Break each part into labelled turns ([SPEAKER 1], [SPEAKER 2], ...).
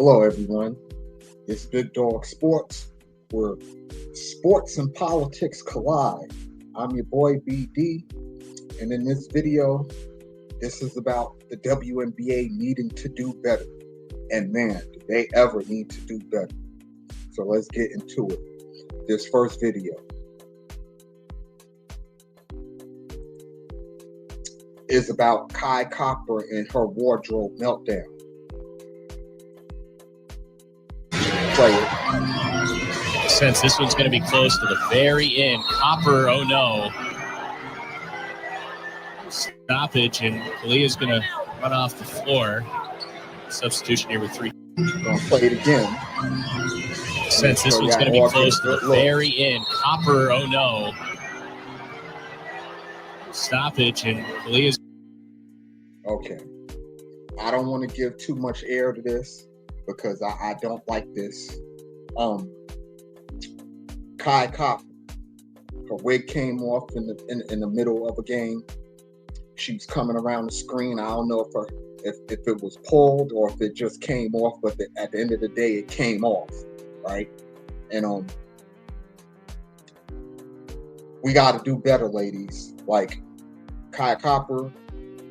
[SPEAKER 1] Hello, everyone. It's Big Dog Sports, where sports and politics collide. I'm your boy BD, and in this video, this is about the WNBA needing to do better. And man, do they ever need to do better. So let's get into it. This first video is about Kai Copper and her wardrobe meltdown. Play it.
[SPEAKER 2] Since this one's going to be close to the very end. Copper, oh no. Stoppage, and Kalia's going to run off the floor. Substitution here with 3.
[SPEAKER 1] Gonna play it again.
[SPEAKER 2] Since this one's going to be close to the very end. Copper, oh no. Stoppage, and Kalia's.
[SPEAKER 1] Okay. I don't want to give too much air to this because I don't like this. Kai Copper, her wig came off in the middle of a game. She was coming around the screen. I don't know if it was pulled or if it just came off, but at the end of the day, it came off, right? And we got to do better, ladies. Like Kai Copper,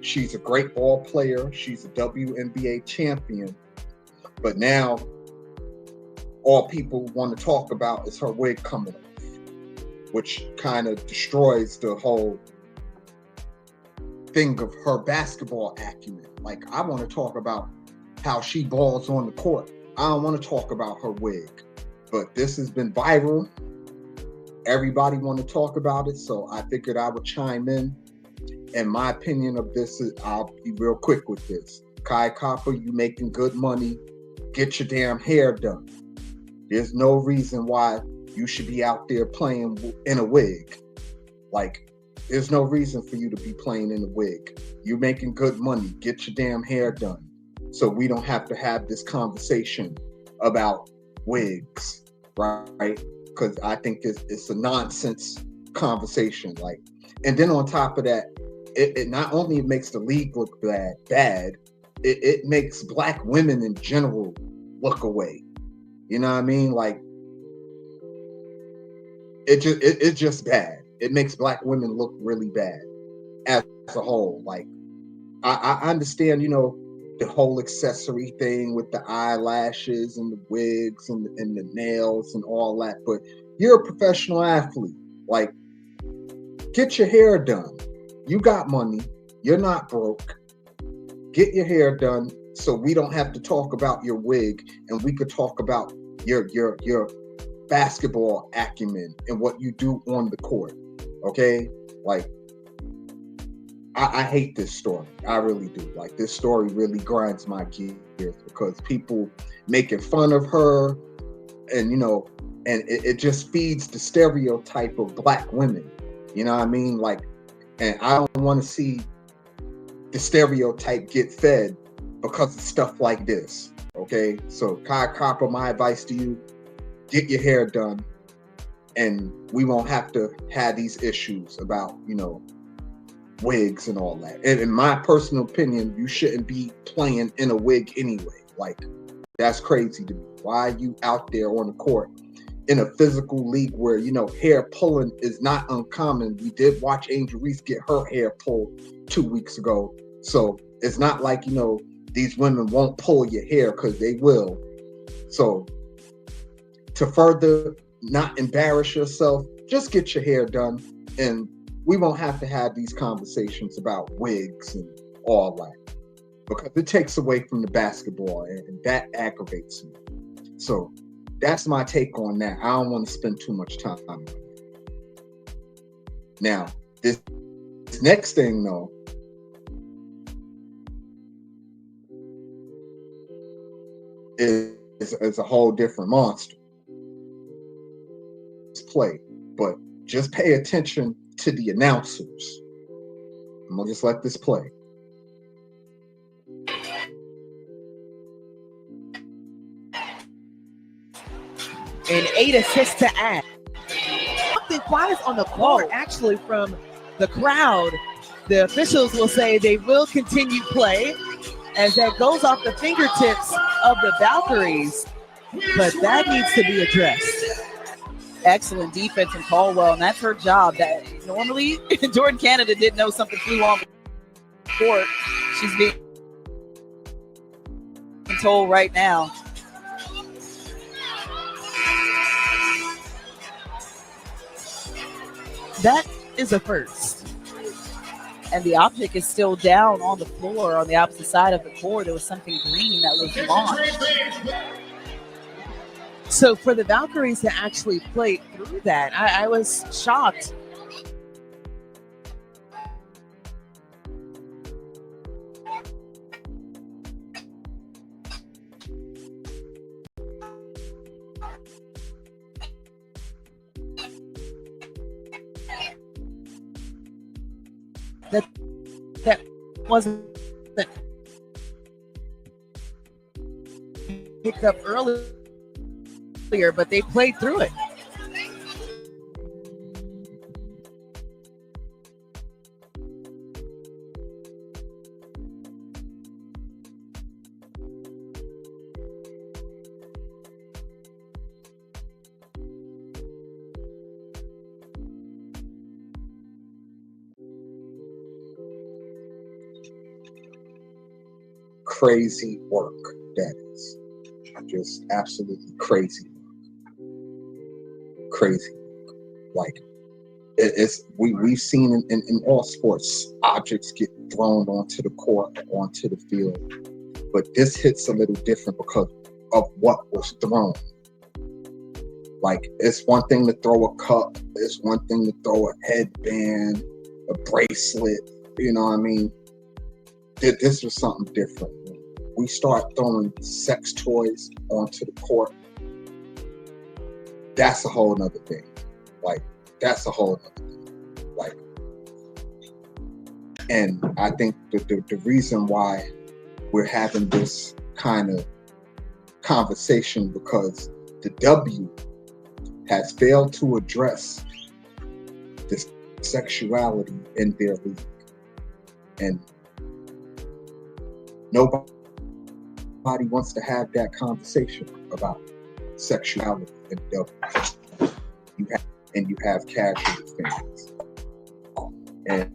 [SPEAKER 1] she's a great ball player. She's a WNBA champion. But now, all people want to talk about is her wig coming off, which kind of destroys the whole thing of her basketball acumen. Like, I want to talk about how she balls on the court. I don't want to talk about her wig. But this has been viral. Everybody want to talk about it, so I figured I would chime in. And my opinion of this is, I'll be real quick with this. Kai Copper, you making good money. Get your damn hair done. There's no reason why you should be out there playing in a wig. Like, there's no reason for you to be playing in a wig. You're making good money. Get your damn hair done. So we don't have to have this conversation about wigs, right? Because I think it's a nonsense conversation. Like, and then on top of that, it not only makes the league look bad, it makes black women in general look away. You know what I mean? Like, it's just bad. It makes black women look really bad as a whole. Like, I understand, the whole accessory thing with the eyelashes and the wigs and the nails and all that, but you're a professional athlete. Like, get your hair done. You got money. You're not broke. Get your hair done so we don't have to talk about your wig, and we could talk about your basketball acumen and what you do on the court. Okay? Like, I hate this story. I really do. Like, this story really grinds my gears because people making fun of her, and and it just feeds the stereotype of black women. You know what I mean? Like, and I don't want to see the stereotype get fed because of stuff like this. Okay, so Kai Copper, my advice to you: get your hair done, and we won't have to have these issues about wigs and all that. And in my personal opinion, you shouldn't be playing in a wig anyway. Like, that's crazy to me. Why are you out there on the court in a physical league where hair pulling is not uncommon? We did watch Angel Reese get her hair pulled 2 weeks ago, so it's not like these women won't pull your hair, because they will. So to further not embarrass yourself, just get your hair done, and we won't have to have these conversations about wigs and all that, because it takes away from the basketball, and that aggravates me. So that's my take on that. I don't want to spend too much time on it. Now, this next thing, though, is a whole different monster. It's play, but just pay attention to the announcers. I'm gonna just let this play.
[SPEAKER 3] And 8 assists to add. Something quiet on the court, actually, from the crowd. The officials will say they will continue play. as that goes off the fingertips of the Valkyries, but that needs to be addressed.
[SPEAKER 4] Excellent defense from Caldwell, and that's her job. That normally Jordan Canada didn't know something flew on the court. She's being told right now.
[SPEAKER 3] That is a first.
[SPEAKER 4] And the object is still down on the floor on the opposite side of the court. There was something green that was launched.
[SPEAKER 3] So for the Valkyries to actually play through that, I was shocked. That wasn't picked up earlier, but they played through it.
[SPEAKER 1] Crazy work, that is. Just absolutely crazy work. Crazy work. Like, we've seen in all sports, objects get thrown onto the court, onto the field. But this hits a little different because of what was thrown. Like, it's one thing to throw a cup, it's one thing to throw a headband, a bracelet, you know what I mean? This was something different. We start throwing sex toys onto the court. That's a whole nother thing. Like, that's a whole nother thing. Like, and I think the reason why we're having this kind of conversation because the W has failed to address this sexuality in their league. And nobody wants to have that conversation about sexuality in W. You have casual fans. And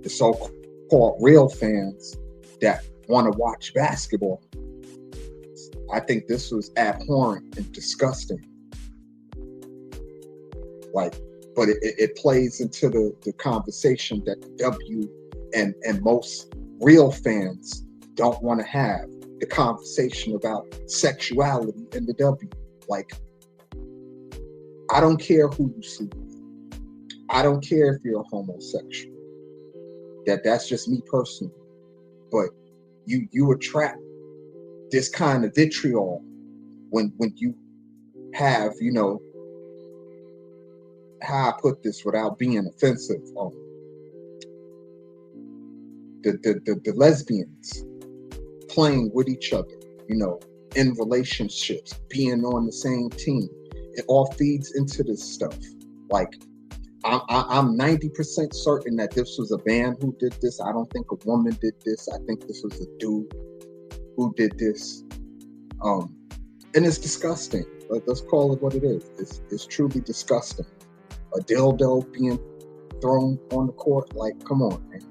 [SPEAKER 1] the so-called real fans that want to watch basketball, I think this was abhorrent and disgusting. Like, but it plays into the conversation that the W and most real fans don't want to have, the conversation about sexuality in the W. Like, I don't care who you sleep with. I don't care if you're a homosexual. That's just me personally. But you attract this kind of vitriol when you have, you know, how I put this without being offensive, the lesbians playing with each other, you know, in relationships, being on the same team. It all feeds into this stuff. Like, I'm 90% certain that this was a man who did this. I don't think a woman did this. I think this was a dude who did this. And it's disgusting. Let's call it what it is. It's truly disgusting. A dildo being thrown on the court. Like, come on, man.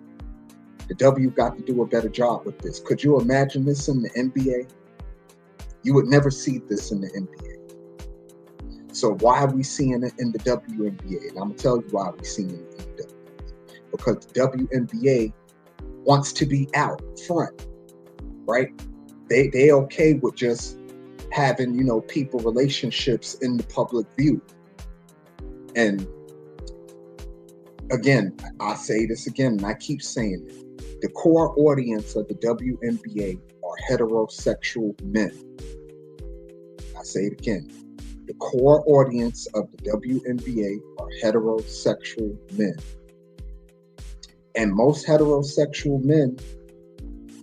[SPEAKER 1] The W got to do a better job with this. Could you imagine this in the NBA? You would never see this in the NBA. So why are we seeing it in the WNBA? And I'm going to tell you why we're seeing it in the WNBA. Because the WNBA wants to be out front, right? They okay with just having, you know, people relationships in the public view. And again, I say this again, and I keep saying it. The core audience of the WNBA are heterosexual men. I say it again. The core audience of the WNBA are heterosexual men. And most heterosexual men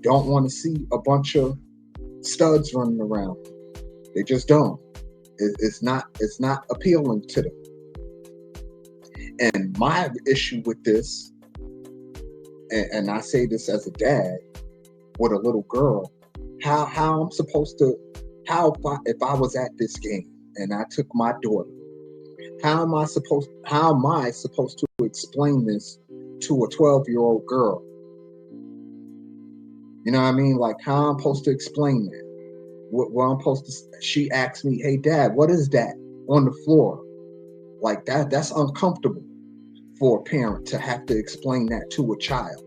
[SPEAKER 1] don't want to see a bunch of studs running around. They just don't. It's not appealing to them. And my issue with this, and I say this as a dad with a little girl, how I'm supposed to, if I was at this game and I took my daughter, how am I supposed to explain this to a 12-year-old girl? You know what I mean? Like, how I'm supposed to explain that? What I'm supposed to? She asked me, "Hey, Dad, what is that on the floor?" Like that's uncomfortable for a parent to have to explain that to a child.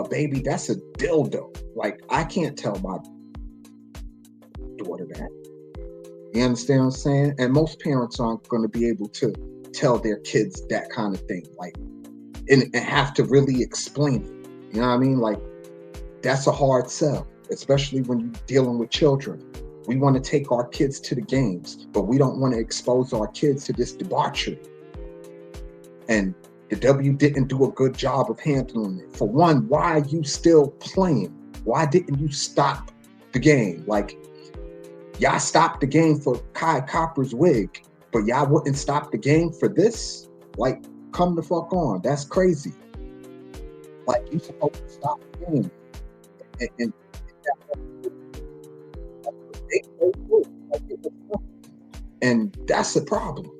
[SPEAKER 1] Baby, that's a dildo. Like, I can't tell my daughter that. You understand what I'm saying? And most parents aren't going to be able to tell their kids that kind of thing, like, and have to really explain it. You know what I mean? Like, that's a hard sell, especially when you're dealing with children. We want to take our kids to the games, but we don't want to expose our kids to this debauchery. And the W didn't do a good job of handling it. For one, why are you still playing? Why didn't you stop the game? Like, y'all stopped the game for Kai Copper's wig, but y'all wouldn't stop the game for this? Like, come the fuck on. That's crazy. Like, you supposed to stop the game. And that's the problem.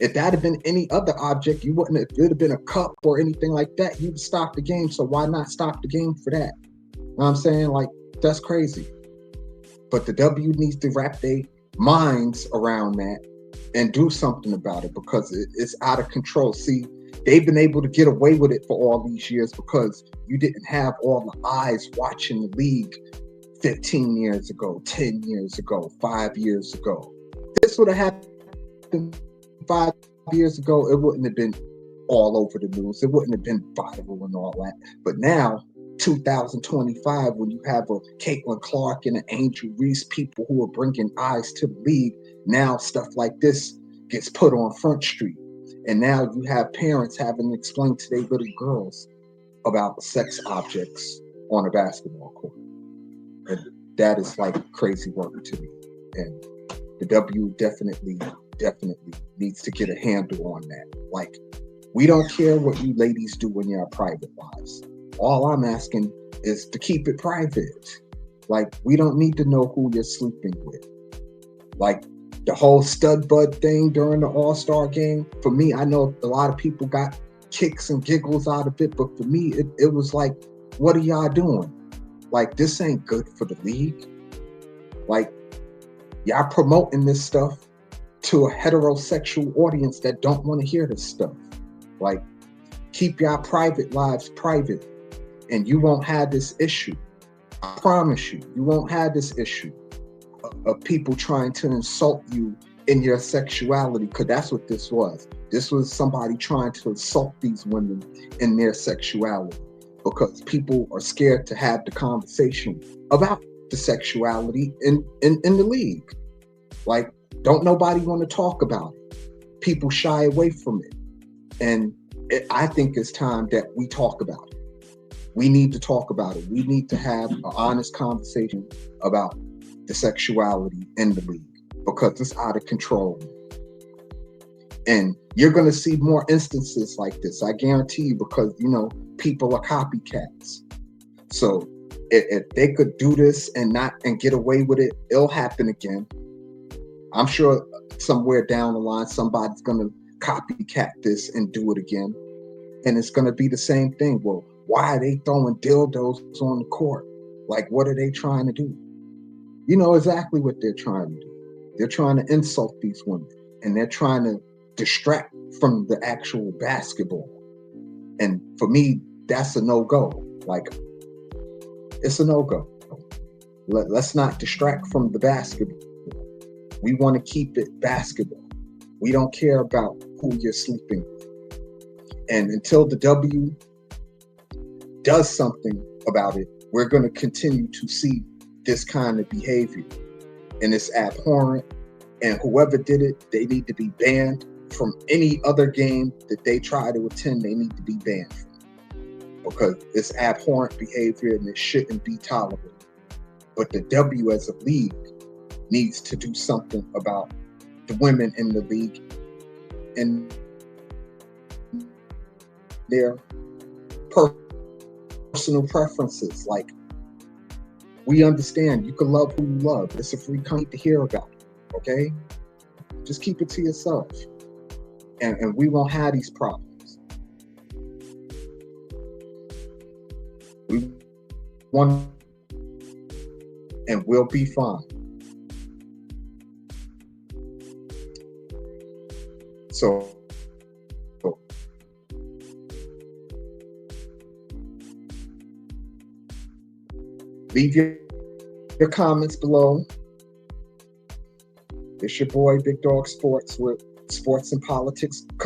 [SPEAKER 1] If that had been any other object, you wouldn't. If it would have been a cup or anything like that, you'd stop the game. So why not stop the game for that? You know what I'm saying? Like, that's crazy. But the W needs to wrap their minds around that and do something about it, because it's out of control. See, they've been able to get away with it for all these years because you didn't have all the eyes watching the league 15 years ago, 10 years ago, 5 years ago. This would have happened 5 years ago, it wouldn't have been all over the news. It wouldn't have been viral and all that. But now, 2025, when you have a Caitlin Clark and an Angel Reese, people who are bringing eyes to the league, now stuff like this gets put on Front Street. And now you have parents having to explain to their little girls about sex objects on a basketball court. And that is like crazy work to me. And the W definitely needs to get a handle on that. Like, we don't care what you ladies do in your private lives. All I'm asking is to keep it private. Like, we don't need to know who you're sleeping with. Like, the whole stud bud thing during the All-Star game, for me, I know a lot of people got kicks and giggles out of it, but for me, it was like, what are y'all doing? Like, this ain't good for the league. Like, y'all promoting this stuff to a heterosexual audience that don't want to hear this stuff. Like, keep y'all private lives private, and you won't have this issue. I promise you, you won't have this issue of people trying to insult you in your sexuality, because that's what this was. This was somebody trying to insult these women in their sexuality, because people are scared to have the conversation about the sexuality in the league. Like, don't nobody want to talk about it. People shy away from it. And I think it's time that we talk about it. We need to talk about it. We need to have an honest conversation about the sexuality in the league, because it's out of control. And you're going to see more instances like this, I guarantee you, because, you know, people are copycats. So if they could do this and get away with it, it'll happen again. I'm sure somewhere down the line, somebody's going to copycat this and do it again. And it's going to be the same thing. Well, why are they throwing dildos on the court? Like, what are they trying to do? You know exactly what they're trying to do. They're trying to insult these women, and they're trying to distract from the actual basketball. And for me, that's a no-go. Like, it's a no-go. Let's not distract from the basketball. We want to keep it basketball. We don't care about who you're sleeping with. And until the W does something about it, we're going to continue to see this kind of behavior. And it's abhorrent. And whoever did it, they need to be banned from any other game that they try to attend. They need to be banned from, because it's abhorrent behavior and it shouldn't be tolerated. But the W as a league needs to do something about the women in the league and their personal preferences. Like, we understand you can love who you love. It's a free country to hear about it, okay? Just keep it to yourself. And we won't have these problems. We want, and we'll be fine. So leave your comments below. It's your boy, Big Dog Sports, with sports and politics